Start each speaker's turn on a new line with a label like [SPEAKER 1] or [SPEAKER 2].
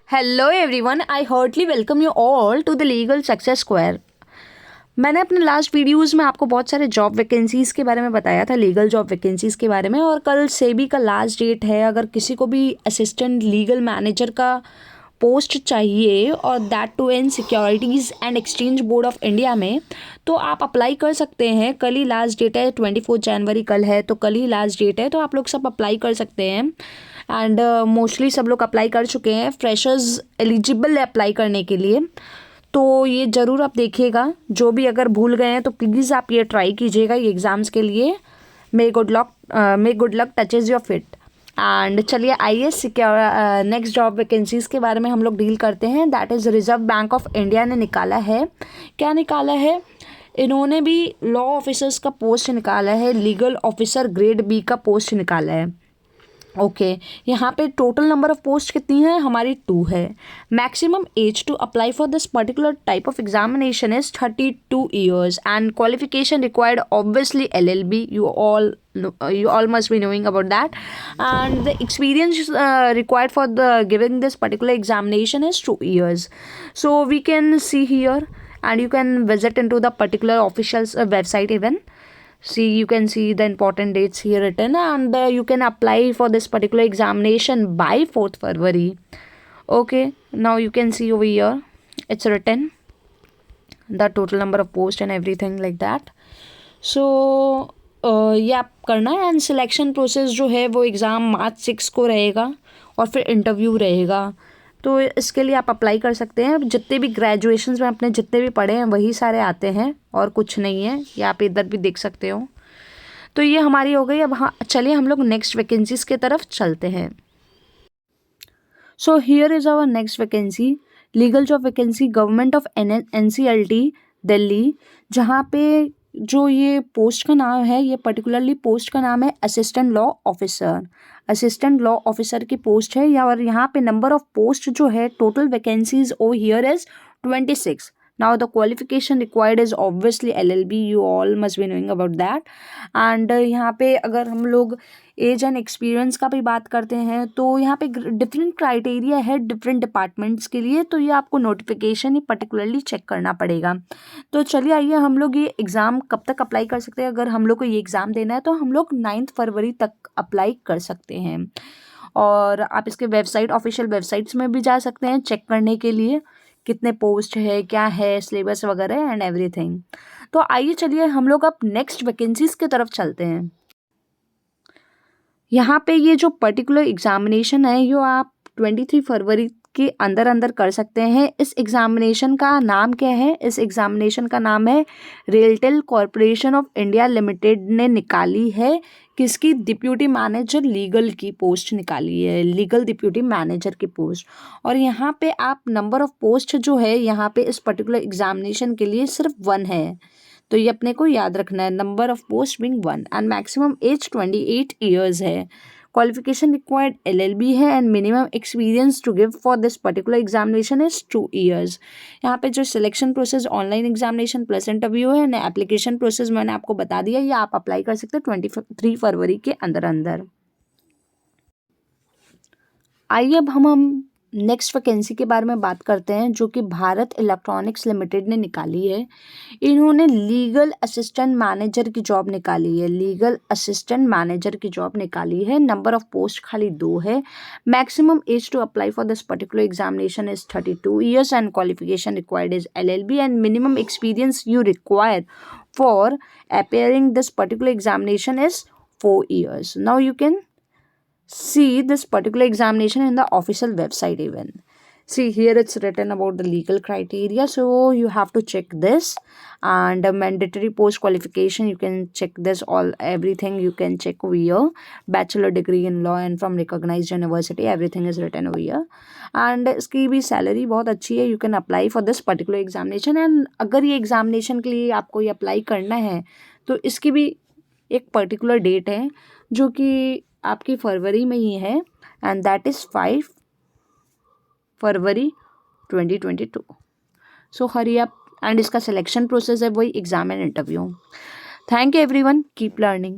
[SPEAKER 1] Hello everyone, I heartly welcome you all to the legal success square. मैंने अपने last videos में आपको बहुत सारे जॉब वैकेंसीज़ के बारे में बताया था, लीगल जॉब वैकेंसीज़ के बारे में। और कल सेबी का लास्ट डेट है। अगर किसी को भी असिस्टेंट लीगल मैनेजर का पोस्ट चाहिए और that too in securities and exchange board of India में, तो आप अप्लाई कर सकते हैं। कल ही लास्ट डेट है, 24 जनवरी कल है, तो कल ही लास्ट डेट है, तो आप लोग सब अप्लाई कर सकते हैं। एंड मोस्टली सब लोग अप्लाई कर चुके हैं। फ्रेशर्स एलिजिबल है अप्लाई करने के लिए, तो ये ज़रूर आप देखिएगा। जो भी अगर भूल गए हैं तो प्लीज़ आप ये ट्राई कीजिएगा ये एग्ज़ाम्स के लिए। May good luck touches your feet. And चलिए आइए नेक्स्ट जॉब वैकेंसीज़ के बारे में हम लोग डील करते हैं। That is reserve bank of India ने निकाला है। क्या निकाला है? इन्होंने भी लॉ ऑफिसर्स का पोस्ट निकाला है, लीगल ऑफिसर ग्रेड बी का पोस्ट निकाला है। ओके यहाँ पे टोटल नंबर ऑफ पोस्ट कितनी है? हमारी 2 है। Maximum age to apply for this particular type of examination is 32 years and qualification required obviously LLB. You all must be knowing about that. And the experience required for the giving this particular examination is 2 years. So we can see here, and you can visit into the particular official's website even. See, you can see the important dates here written, and you can apply for this particular examination by 4th February. Okay, now you can see over here it's written the total number of posts and everything like that. So ये आप करना है। And selection process जो है वो exam March 6 को रहेगा और फिर इंटरव्यू रहेगा। तो इसके लिए आप अप्लाई कर सकते हैं। जितने भी ग्रेजुएशंस में अपने जितने भी पढ़े हैं वही सारे आते हैं और कुछ नहीं है। ये आप इधर भी देख सकते हो। तो ये हमारी हो गई। अब हाँ, चलिए हम लोग नेक्स्ट वैकेंसीज़ की तरफ चलते हैं। So here is our next vacancy, legal job vacancy government of NCLT Delhi, जहाँ पे जो ये पोस्ट का नाम है, ये पर्टिकुलरली पोस्ट का नाम है assistant law officer. Assistant law officer की पोस्ट है। और यहाँ पे नंबर ऑफ पोस्ट जो है, total vacancies over here is 26. Now the qualification required is obviously LLB. You all must be knowing about that. And यहाँ पे अगर हम लोग एज एंड एक्सपीरियंस का भी बात करते हैं तो यहाँ पे डिफरेंट क्राइटेरिया है डिफरेंट डिपार्टमेंट्स के लिए। तो ये आपको नोटिफिकेशन ही पर्टिकुलरली चेक करना पड़ेगा। तो चलिए आइए हम लोग ये एग्ज़ाम कब तक अप्लाई कर सकते हैं। अगर हम लोग को ये एग्ज़ाम देना है तो हम लोग 9 फरवरी तक अप्लाई कर सकते हैं। और आप इसके वेबसाइट, ऑफिशियल वेबसाइट्स में भी जा सकते हैं चेक करने के लिए कितने पोस्ट है, क्या है, सिलेबस वगैरह एंड एवरीथिंग। तो आइए चलिए हम लोग अब नेक्स्ट वैकेंसीज़ की तरफ चलते हैं। यहाँ पे ये जो पर्टिकुलर एग्जामिनेशन है ये आप 23 फरवरी के अंदर अंदर कर सकते हैं। इस एग्जामिनेशन का नाम क्या है? इस एग्जामिनेशन का नाम है RailTel corporation of India limited ने निकाली है। किसकी? डिप्यूटी मैनेजर लीगल की पोस्ट निकाली है, लीगल डिप्यूटी मैनेजर की पोस्ट। और यहाँ पे आप नंबर ऑफ पोस्ट जो है यहाँ पे इस पर्टिकुलर एग्जामिनेशन के लिए सिर्फ 1 है। तो ये अपने को याद रखना है, number of post being 1 and maximum age 28 years है। क्वालिफिकेशन रिक्वायर्ड LLB है and minimum experience to give for this particular examination is 2 years. यहाँ पे जो selection process online examination plus interview है एंड एप्लीकेशन प्रोसेस मैंने आपको बता दिया। ये आप अप्लाई कर सकते हैं 23 फरवरी के अंदर अंदर। आइए अब हम नेक्स्ट वैकेंसी के बारे में बात करते हैं जो कि भारत इलेक्ट्रॉनिक्स लिमिटेड ने निकाली है। इन्होंने लीगल असिस्टेंट मैनेजर की जॉब निकाली है, लीगल असिस्टेंट मैनेजर की जॉब निकाली है। नंबर ऑफ पोस्ट खाली 2 है। Maximum age to apply for this particular examination is 32 years and qualification required is LLB and minimum experience you require for appearing this particular examination is 4 years. Now you can see this particular examination in the official website even. See here it's written about the legal criteria, so you have to check this. And mandatory post qualification, you can check this all, everything you can check over here. Bachelor degree in law and from recognized university, everything is written over here. And इसकी भी salary बहुत अच्छी है। You can apply for this particular examination. and अगर ये examination के लिए आपको ये अप्लाई करना है तो इसकी भी एक पर्टिकुलर डेट है जो कि आपकी फरवरी में ही है and that is 5 February 2022। So hurry up. And इसका सिलेक्शन प्रोसेस है वही exam and interview. Thank you everyone, keep learning.